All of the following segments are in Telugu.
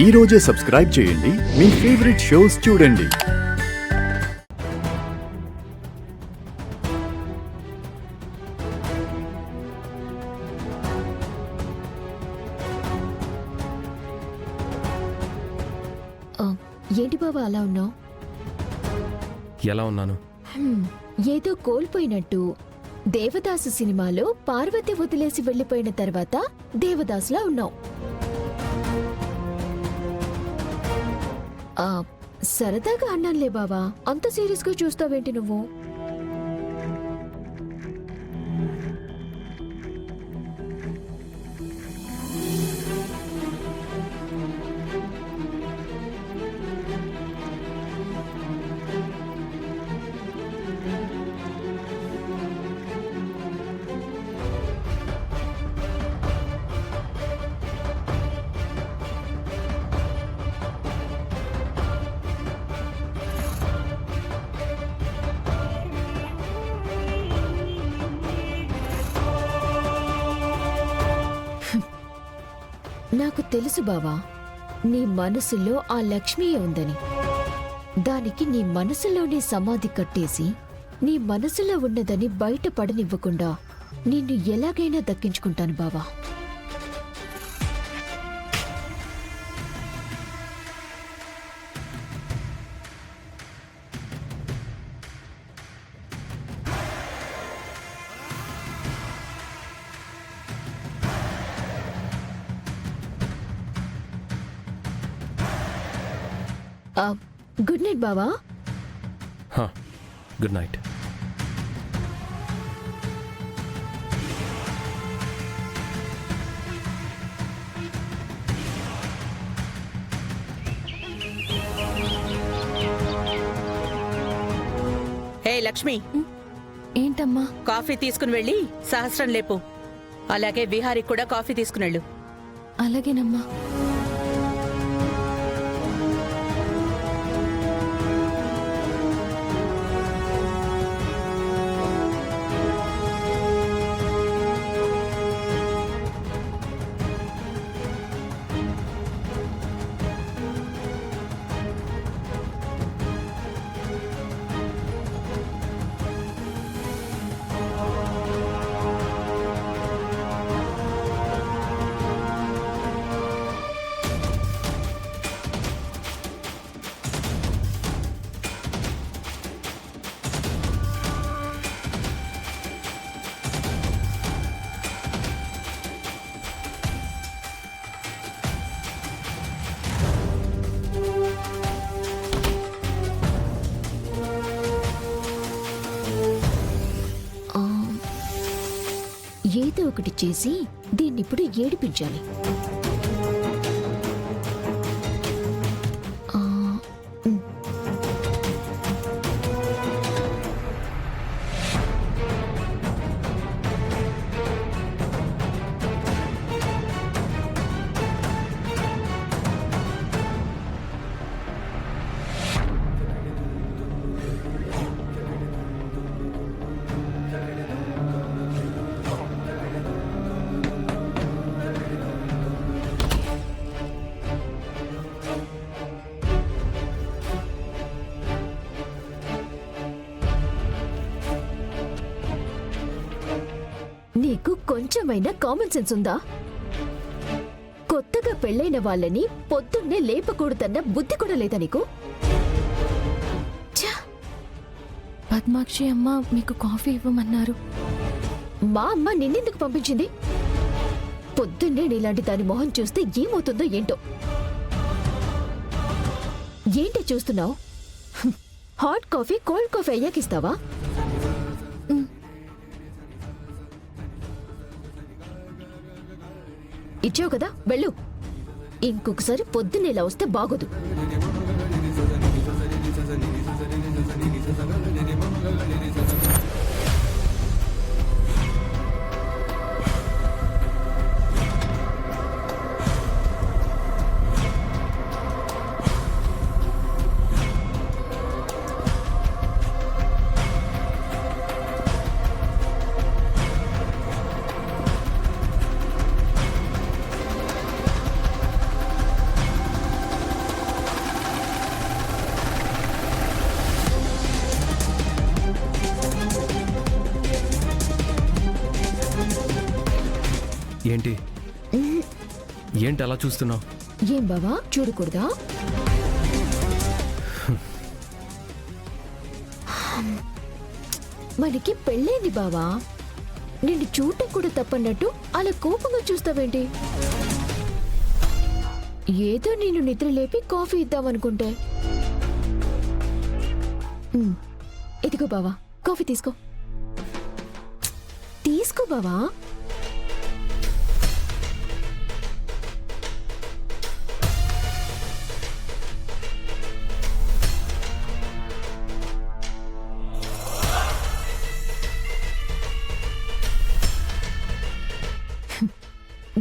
ఈ రోజే సబ్స్క్రైబ్ చేయండి, మీ ఫేవరెట్ షోస్ చూడండి. ఏంటి బావా అలా ఉన్నావు? ఎలా ఉన్నాను? ఏదో కోల్పోయినట్టు. దేవదాసు సినిమాలో పార్వతి వదిలేసి వెళ్లిపోయిన తర్వాత దేవదాసులా ఉన్నావు. సరదాగా అన్నానులే బావా, అంత సీరియస్ గా చూస్తావేంటి నువ్వు? నాకు తెలుసు బావా, నీ మనసులో ఆ లక్ష్మియే ఉందని. దానికి నీ మనసులోనే సమాధి కట్టేసి నీ మనసులో ఉన్నదని బయట పడనివ్వకుండా నిన్ను ఎలాగైనా దక్కించుకుంటాను బావా. గుడ్ నైట్ బావా. Good night. హే లక్ష్మి, ఏంటమ్మా? కాఫీ తీసుకుని వెళ్ళి సహస్రం లేపు. అలాగే విహారికి కూడా కాఫీ తీసుకునెళ్ళు. అలాగేనమ్మా. ఏదో ఒకటి చేసి దీన్నిప్పుడు ఏడిపించాలి. నీకు కొంచెమైనా కామన్ సెన్స్ ఉందా? కొత్తగా పెళ్ళైన వాళ్ళని పొద్దున్నే లేపకూడదన్న బుద్ధి కూడా లేదా నీకు? పద్మాక్షి అమ్మ మీకు కాఫీ ఇవ్వమన్నారు. మా అమ్మ నిన్నెందుకు పంపించింది? పొద్దున్నే నీలాంటి దాని మొహం చూస్తే ఏమవుతుందో ఏంటో. ఏంటి చూస్తున్నావు? హాట్ కాఫీ కోల్డ్ కాఫీ అయ్యాకిస్తావా? ఇచ్చావు కదా, వెళ్ళు. ఇంకొకసారి పొద్దున్నే ఇలా వస్తే బాగోదు. ఏంటి ఏంటి అలా చూస్తున్నావు? ఏం బావా చూడకూడదా? మనకి పెళ్ళైంది బావా, నిన్ను చూడటం కూడా తప్పన్నట్టు అలా కోపంగా చూస్తావేంటి? ఏదో నేను నిద్ర లేపి కాఫీ ఇద్దామనుకుంటే. ఇదిగో బావా, కాఫీ తీసుకో. తీసుకో బావా.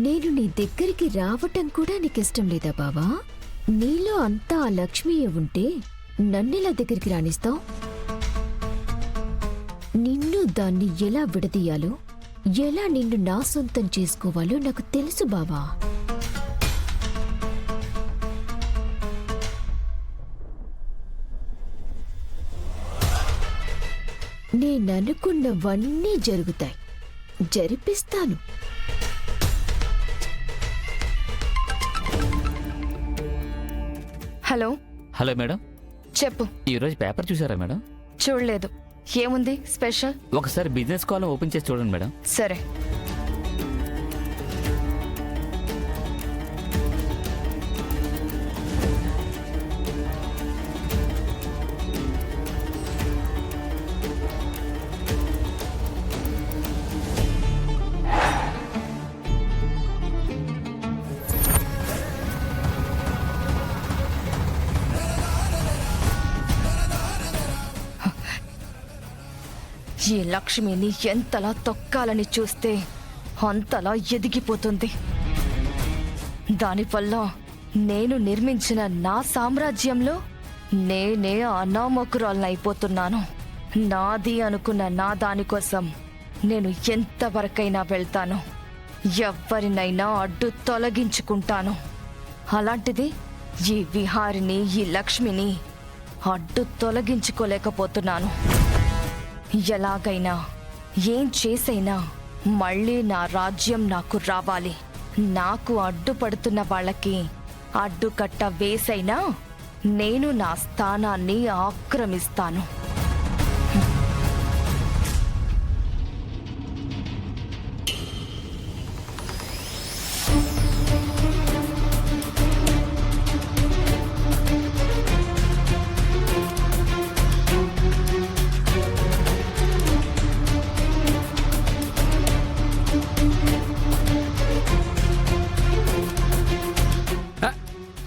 నేను నీ దగ్గరికి రావటం కూడా నీకిష్టం లేదా బావా? నీలో అంతా ఆ లక్ష్మియే ఉంటే నన్నెలా దగ్గరికి రాణిస్తావు? నిన్ను దాన్ని ఎలా విడదీయాలో, ఎలా నిన్ను నా సొంతం చేసుకోవాలో నాకు తెలుసు బావా. నేననుకున్నవన్నీ జరుగుతాయి, జరిపిస్తాను. హలో హలో మేడం, చెప్పు. ఈరోజు పేపర్ చూసారా మేడం? చూడలేదు. ఏముంది స్పెషల్? ఒకసారి బిజినెస్ కాలం ఓపెన్ చేసి చూడండి మేడం. సరే. ఈ లక్ష్మిని ఎంతలా తొక్కాలని చూస్తే అంతలా ఎదిగిపోతుంది. దానివల్ల నేను నిర్మించిన నా సామ్రాజ్యంలో నేనే అనామకురాలనైపోతున్నాను. నాది అనుకున్న నా దానికోసం నేను ఎంతవరకైనా వెళ్తాను, ఎవ్వరినైనా అడ్డు తొలగించుకుంటాను. అలాంటిది ఈ విహారిని, ఈ లక్ష్మిని అడ్డు తొలగించుకోలేకపోతున్నాను. ఎలాగైనా ఏం చేసైనా మళ్ళీ నా రాజ్యం నాకు రావాలి. నాకు అడ్డుపడుతున్న వాళ్ళకి అడ్డుకట్ట వేసైనా నేను నా స్థానాన్ని ఆక్రమిస్తాను.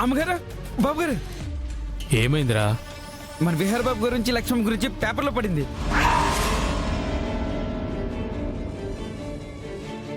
అమ్మగారు, బాబు గారు, ఏమైందిరా? మన విహార్ బాబు గురించి, లక్ష్మణ్ గురించి పేపర్లో పడింది.